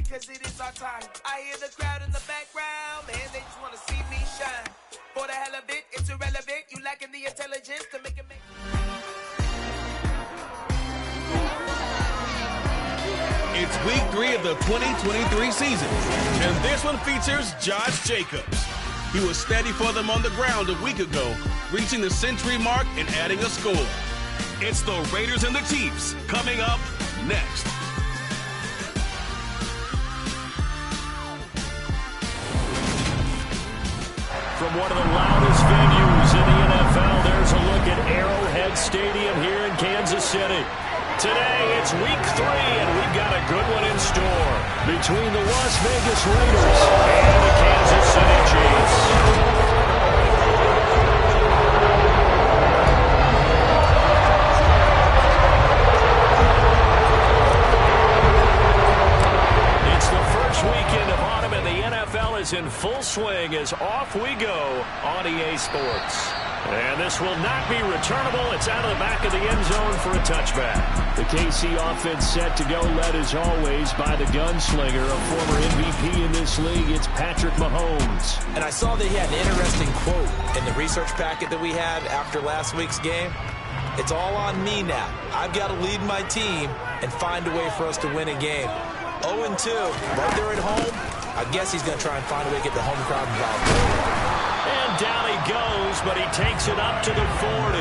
because it is our time. I hear the crowd in the background, man, they just want to see me shine. For the hell of it, it's irrelevant. You lacking the intelligence to make it make. It's week 3 of the 2023 season, and this one features Josh Jacobs. He was steady for them on the ground a week ago, reaching the century mark and adding a score. It's the Raiders and the Chiefs coming up next. From one of the loudest venues in the NFL, there's a look at Arrowhead Stadium here in Kansas City. Today, it's week 3, and we've got a good one in store between the Las Vegas Raiders and the Kansas City Chiefs. It's the first weekend of autumn, and the NFL is in full swing as off we go on EA Sports. And this will not be returnable. It's out of the back of the end zone for a touchback. The KC offense set to go, led as always by the gunslinger, a former MVP in this league. It's Patrick Mahomes. And I saw that he had an interesting quote in the research packet that we had after last week's game. It's all on me now. I've got to lead my team and find a way for us to win a game. 0-2, right there at home. I guess he's going to try and find a way to get the home crowd involved. And down he goes, but he takes it up to the 40.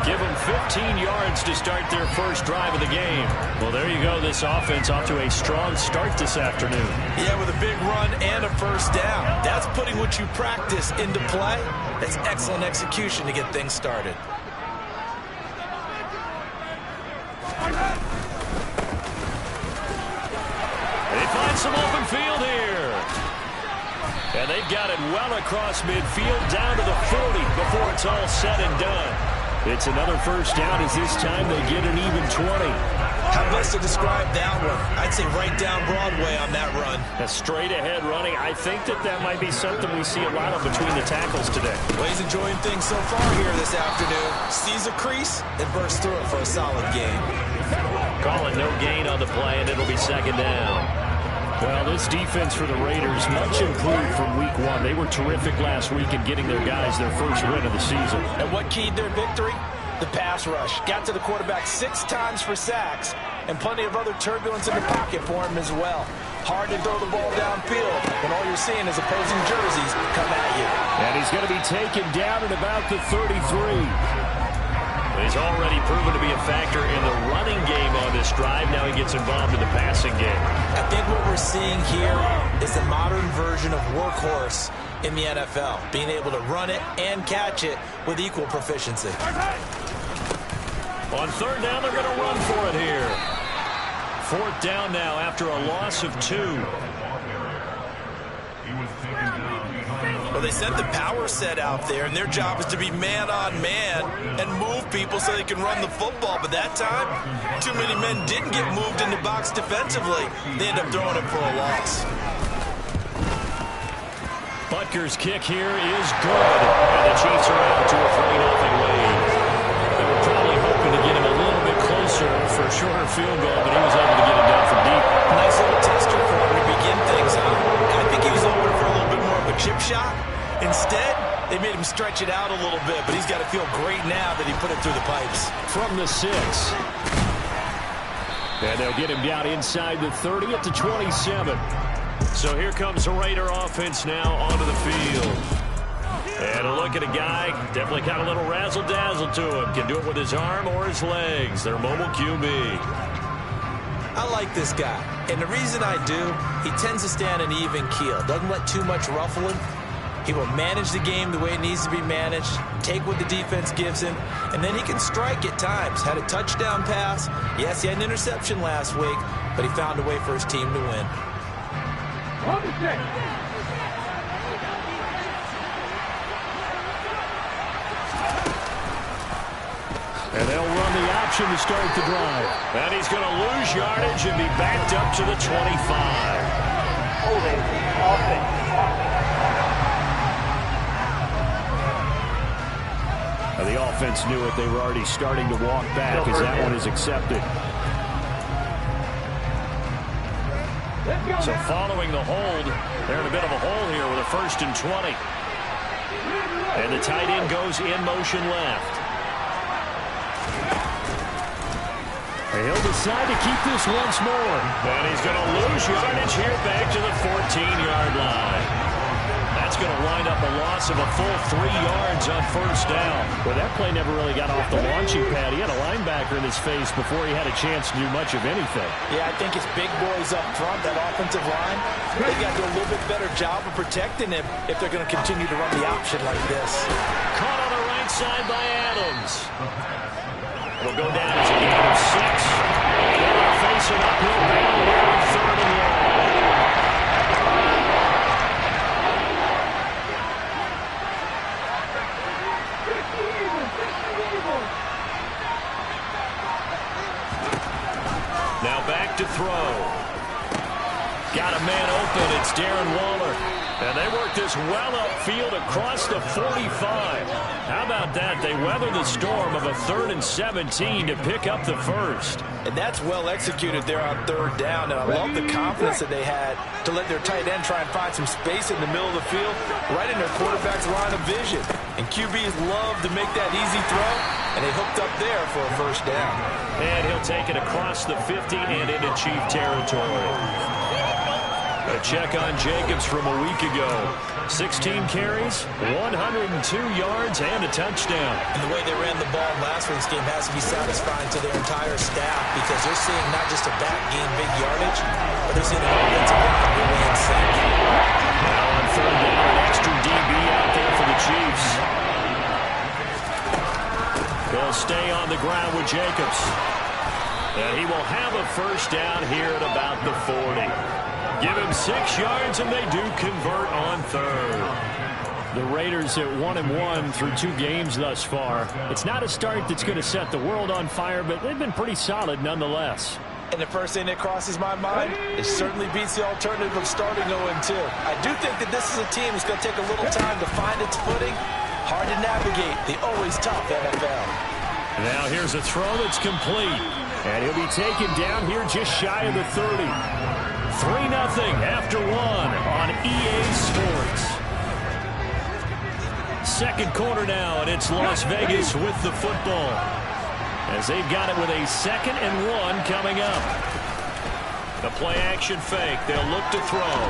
Give them 15 yards to start their first drive of the game. Well, there you go. This offense off to a strong start this afternoon. Yeah, with a big run and a first down. That's putting what you practice into play. That's excellent execution to get things started. They find some open field here. And they've got it well across midfield down to the 40 before it's all said and done. It's another first down as this time they get an even 20. How best to describe that one? I'd say right down Broadway on that run. A straight ahead running. I think that might be something we see a lot of between the tackles today. Well, he's enjoying things so far here this afternoon. Sees a crease and bursts through it for a solid gain. Call it no gain on the play, and it'll be second down. Well, this defense for the Raiders, much improved from week 1. They were terrific last week in getting their guys their first win of the season. And what keyed their victory? The pass rush. Got to the quarterback 6 times for sacks, and plenty of other turbulence in the pocket for him as well. Hard to throw the ball downfield when all you're seeing is opposing jerseys come at you. And he's going to be taken down at about the 33. He's already proven to be a factor in the running game on this drive. Now he gets involved in the passing game. I think what we're seeing here is the modern version of workhorse in the NFL, being able to run it and catch it with equal proficiency. On third down, they're going to run for it here. Fourth down now after a loss of 2. Well, they sent the power set out there, and their job is to be man-on-man and move people so they can run the football. But that time, too many men didn't get moved in the box defensively. They end up throwing it for a loss. Butker's kick here is good, and the Chiefs are out to a 3-0 lead. They were probably hoping to get him a little bit closer for a shorter field goal, but he was able to get it down from deep. Nice little tester for him to begin things on. I think he was hoping for a little bit more of a chip shot. Instead, they made him stretch it out a little bit, but he's got to feel great now that he put it through the pipes. From the 6. And they'll get him down inside the 30 at the 27. So here comes the Raider offense now onto the field. And a look at a guy, definitely got a little razzle-dazzle to him. Can do it with his arm or his legs. Their mobile QB. I like this guy. And the reason I do, he tends to stay on an even keel. Doesn't let too much ruffle him. He will manage the game the way it needs to be managed, take what the defense gives him, and then he can strike at times. Had a touchdown pass. Yes, he had an interception last week, but he found a way for his team to win. And they'll run the option to start the drive. And he's going to lose yardage and be backed up to the 25. Holding offense. The offense knew it. They were already starting to walk back as that one is accepted. So following the hold, they're in a bit of a hole here with a 1st and 20. And the tight end goes in motion left. And he'll decide to keep this once more. And he's going to lose yardage here back to the 14-yard line. That's going to wind up a loss of a full 3 yards on 1st down. Well, that play never really got off the launching pad. He had a linebacker in his face before he had a chance to do much of anything. Yeah, I think it's big boys up front, that offensive line. They got to do a little bit better job of protecting him if they're going to continue to run the option like this. Caught on the right side by Adams. It'll go down as a gain of 6. They're facing uphill battle here on 3rd and long. Now back to throw. Got a man open. It's Darren Waller. And they work this well upfield across the 45. How about that? They weather the storm of a 3rd and 17 to pick up the 1st. And that's well executed there on 3rd down. And I love the confidence that they had to let their tight end try and find some space in the middle of the field, right in their quarterback's line of vision. And QBs love to make that easy throw, and they hooked up there for a 1st down. And he'll take it across the 50 and into Chief territory. A check on Jacobs from a week ago. 16 carries, 102 yards, and a touchdown. And the way they ran the ball last week's game has to be satisfying to their entire staff, because they're seeing not just a back gain big yardage, but they're seeing an offensive line really in sync. Now on 3rd down, an extra DB out there for the Chiefs. They'll stay on the ground with Jacobs. And he will have a 1st down here at about the 40. Give him 6 yards, and they do convert on 3rd. The Raiders at 1-1 through 2 games thus far. It's not a start that's going to set the world on fire, but they've been pretty solid nonetheless. And the first thing that crosses my mind, it certainly beats the alternative of starting 0-2. I do think that this is a team that's going to take a little time to find its footing. Hard to navigate the always tough NFL. Now here's a throw that's complete. And he'll be taken down here just shy of the 30. 3-0 after 1 on EA Sports. 2nd quarter now, and it's Las Vegas with the football, as they've got it with a 2nd and 1 coming up. The play action fake. They'll look to throw.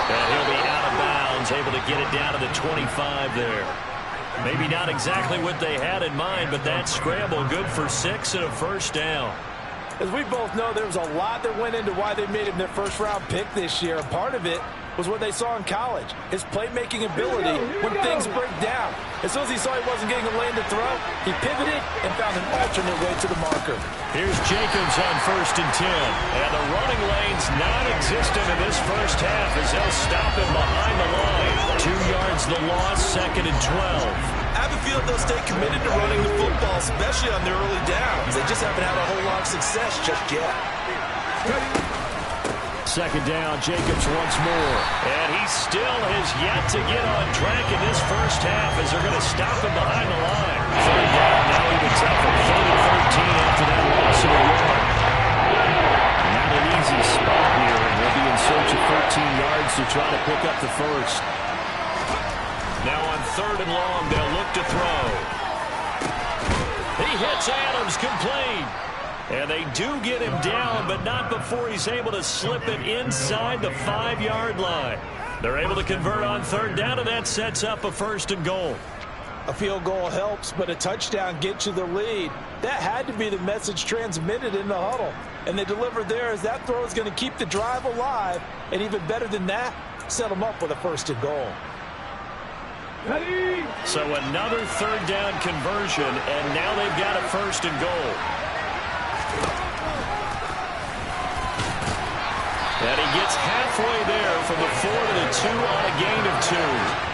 And he'll be out of bounds, able to get it down to the 25 there. Maybe not exactly what they had in mind, but that scramble good for 6 and a 1st down. As we both know, there was a lot that went into why they made him their 1st-round pick this year. And part of it was what they saw in college, his playmaking ability when things break down. As soon as he saw he wasn't getting a lane to throw, he pivoted and found an alternate way to the marker. Here's Jacobs on 1st and 10. And the running lane's non-existent in this 1st half as they'll stop him behind the line. 2 yards the loss, 2nd and 12. I have a feeling they'll stay committed to running the football, especially on their early downs. They just haven't had a whole lot of success just yet. 2nd down, Jacobs once more. And he still has yet to get on track in this 1st half as they're going to stop him behind the line. 3rd down, now even tougher. 3rd and 13 after that loss of a yard. Not an easy spot here, and they'll be in search of 13 yards to try to pick up the 1st. Now on 3rd and long, they'll look to throw. He hits Adams, complete. And they do get him down, but not before he's able to slip it inside the 5-yard line. They're able to convert on 3rd down, and that sets up a 1st and goal. A field goal helps, but a touchdown gets you the lead. That had to be the message transmitted in the huddle. And they delivered there as that throw is going to keep the drive alive. And even better than that, set them up with a 1st and goal. So another 3rd down conversion, and now they've got a 1st and goal. And he gets halfway there from the 4 to the 2 on a gain of 2.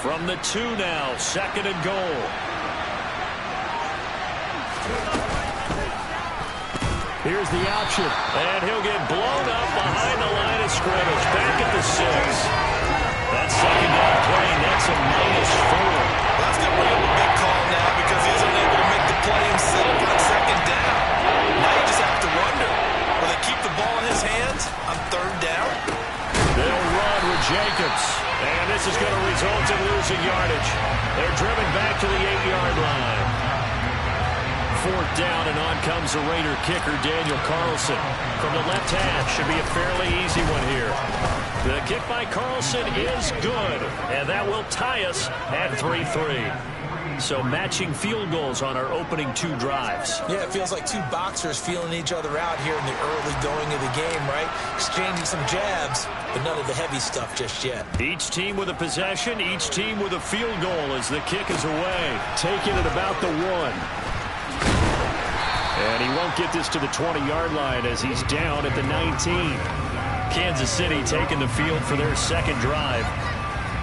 From the 2 now, 2nd and goal. Here's the option. And he'll get blown up behind the line of scrimmage. Back at the 6. That 2nd down play, that's a -4. That's going to bring up a big call now because he isn't able to make the play himself on 2nd down. Now you just have to wonder, will they keep the ball in his hands on 3rd down? They'll run with Jacobs. And this is going to result in losing yardage. They're driven back to the 8-yard line. 4th down, and on comes the Raider kicker, Daniel Carlson. From the left hash, should be a fairly easy one here. The kick by Carlson is good, and that will tie us at 3-3. So matching field goals on our opening 2 drives. Yeah, it feels like 2 boxers feeling each other out here in the early going of the game, right? Exchanging some jabs, but none of the heavy stuff just yet. Each team with a possession, each team with a field goal as the kick is away. Taking it about the 1. And he won't get this to the 20-yard line as he's down at the 19. Kansas City taking the field for their 2nd drive.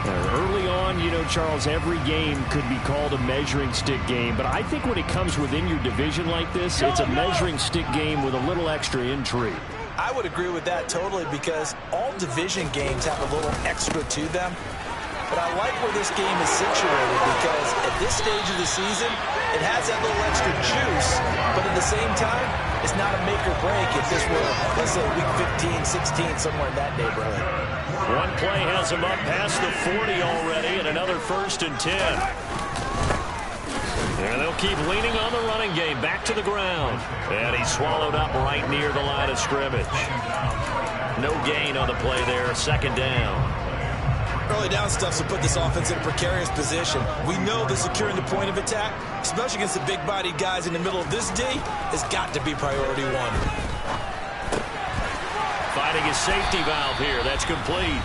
Early on, you know, Charles, every game could be called a measuring stick game. But I think when it comes within your division like this, it's a measuring stick game with a little extra intrigue. I would agree with that totally because all division games have a little extra to them. But I like where this game is situated because at this stage of the season, it has that little extra juice, but at the same time, it's not a make or break if this were, let's say, week 15, 16, somewhere in that neighborhood. One play has him up past the 40 already, and another 1st and 10. And they'll keep leaning on the running game, back to the ground. And he's swallowed up right near the line of scrimmage. No gain on the play there, 2nd down. Early down stuff to put this offense in a precarious position. We know that securing the point of attack, especially against the big-bodied guys in the middle of this D, has got to be priority 1. Finding his safety valve here. That's complete.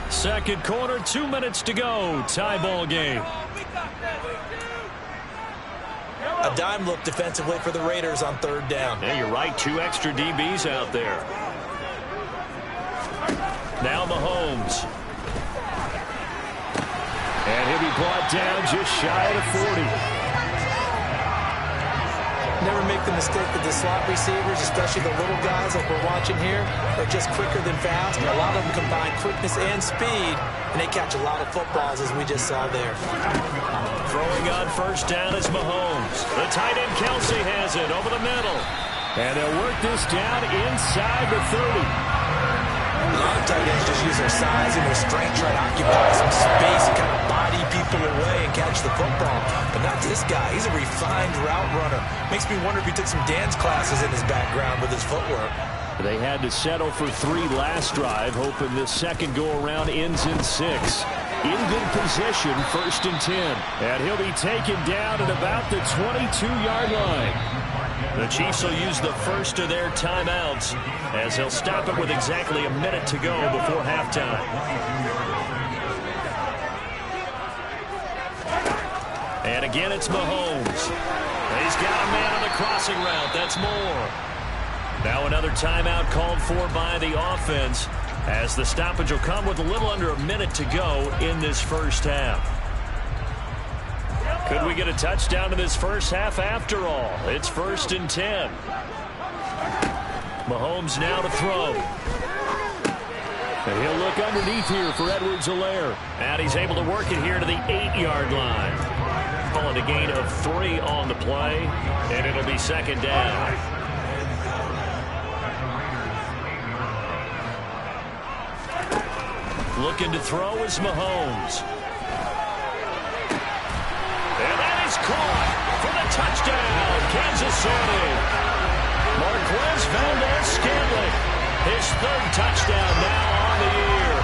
2nd quarter, 2 minutes to go. Tie ball game. A dime look defensively for the Raiders on 3rd down. Yeah, you're right. 2 extra DBs out there. Now Mahomes. And he'll be brought down just shy of the 40. Never make the mistake that the slot receivers, especially the little guys like we're watching here, are just quicker than fast. A lot of them combine quickness and speed, and they catch a lot of footballs, as we just saw there. Throwing on 1st down is Mahomes. The tight end Kelsey has it over the middle. And they'll work this down inside the 30. A lot of tight ends just use their size and their strength, try to occupy some space and kind of body people away and catch the football. But not this guy. He's a refined route runner. Makes me wonder if he took some dance classes in his background with his footwork. They had to settle for 3 last drive, hoping this 2nd go-around ends in 6. In good position, 1st and 10. And he'll be taken down at about the 22-yard line. The Chiefs will use the first of their timeouts as they'll stop it with exactly a minute to go before halftime. And again, it's Mahomes. He's got a man on the crossing route. That's more. Now another timeout called for by the offense as the stoppage will come with a little under a minute to go in this 1st half. Could we get a touchdown in this 1st half after all? It's 1st and 10. Mahomes now to throw. And he'll look underneath here for Edwards-Helaire. And he's able to work it here to the 8-yard line. Calling a gain of 3 on the play, and it'll be 2nd down. Looking to throw is Mahomes. And that is caught for the touchdown, Kansas City. Marquez Valdez-Scantling, his 3rd touchdown now on the year.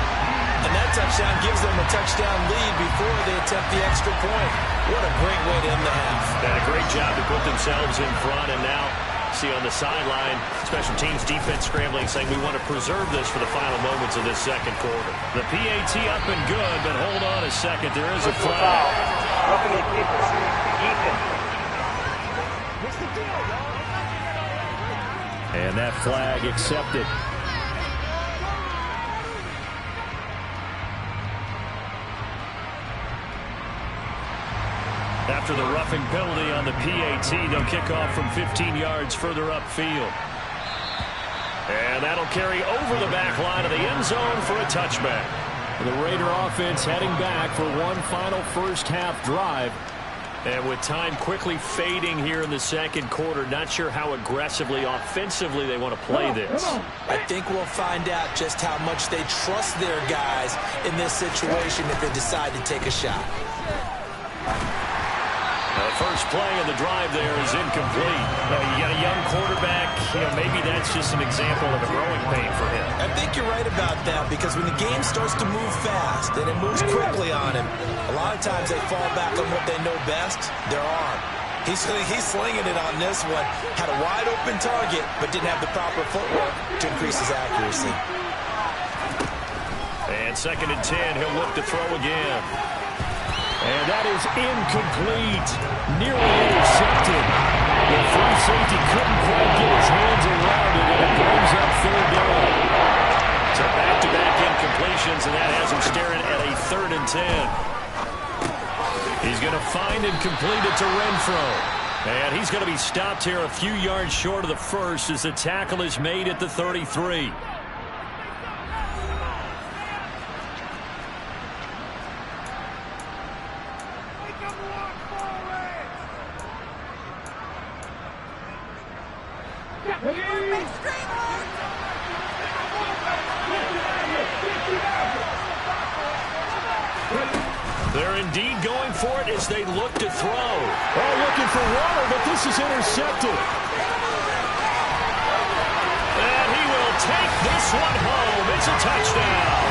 And that touchdown gives them a touchdown lead before they attempt the extra point. What a great way to end the half. Did a great job to put themselves in front, and now see on the sideline, special teams defense scrambling, saying we want to preserve this for the final moments of this 2nd quarter. The PAT up and good, but hold on a second. There is a flag. And that flag accepted. after the roughing penalty on the PAT. They'll kick off from 15 yards further upfield. And that'll carry over the back line of the end zone for a touchback. The Raider offense heading back for one final first-half drive. And with time quickly fading here in the second quarter, not sure how aggressively, offensively they want to play this. I think we'll find out just how much they trust their guys in this situation if they decide to take a shot. The first play of the drive there is incomplete. You got a young quarterback. Maybe that's just an example of a growing pain for him. I think you're right about that, because when the game starts to move fast and it moves quickly on him, a lot of times they fall back on what they know best, their arm. He's slinging it on this one. Had a wide open target, but didn't have the proper footwork to increase his accuracy. And 2nd and 10, he'll look to throw again. And that is incomplete. Nearly intercepted. The free safety couldn't quite get his hands around it, and it brings up 3rd down. So back-to-back incompletions, and that has him staring at a 3rd and 10. He's going to find and complete it to Renfro. And he's going to be stopped here a few yards short of the first as the tackle is made at the 33. They're indeed going for it as they look to throw. Oh, looking for water, but this is intercepted. And he will take this one home. It's a touchdown.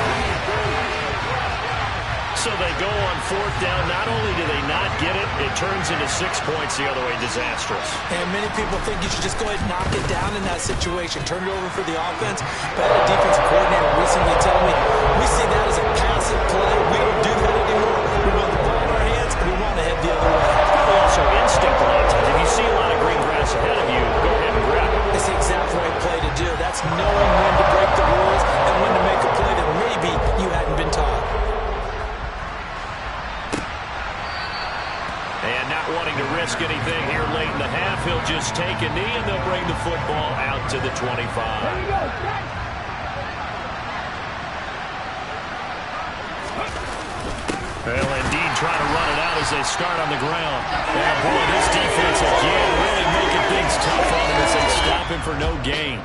So they go on 4th down. Not only do they not get it, it turns into 6 points the other way. Disastrous. And many people think you should just go ahead and knock it down in that situation. Turn it over for the offense. But I had a defensive coordinator recently tell me, we see that as a passive play. We don't do that anymore. We want the ball in our hands, and we want to head the other way. Probably also instinct a lot of times. If you see a lot of green grass ahead of you, go ahead and grab it. It's the exact right play to do. That's knowing when to break the rules and when to make a play that maybe you hadn't been taught. And not wanting to risk anything here late in the half, he'll just take a knee, and they'll bring the football out to the 25. Well, indeed, trying to run it out as they start on the ground. And boy, this defense again really making things tough on him as they stop him for no gain.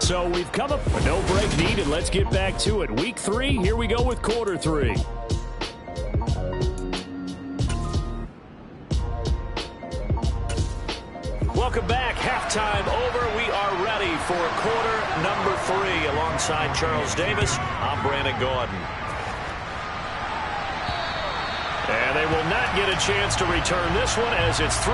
So we've come up with no break needed. Let's get back to it. Week 3, here we go with quarter 3. Welcome back. Halftime over. We are ready for quarter number 3. Alongside Charles Davis, I'm Brandon Gordon. And they will not get a chance to return this one as it's through.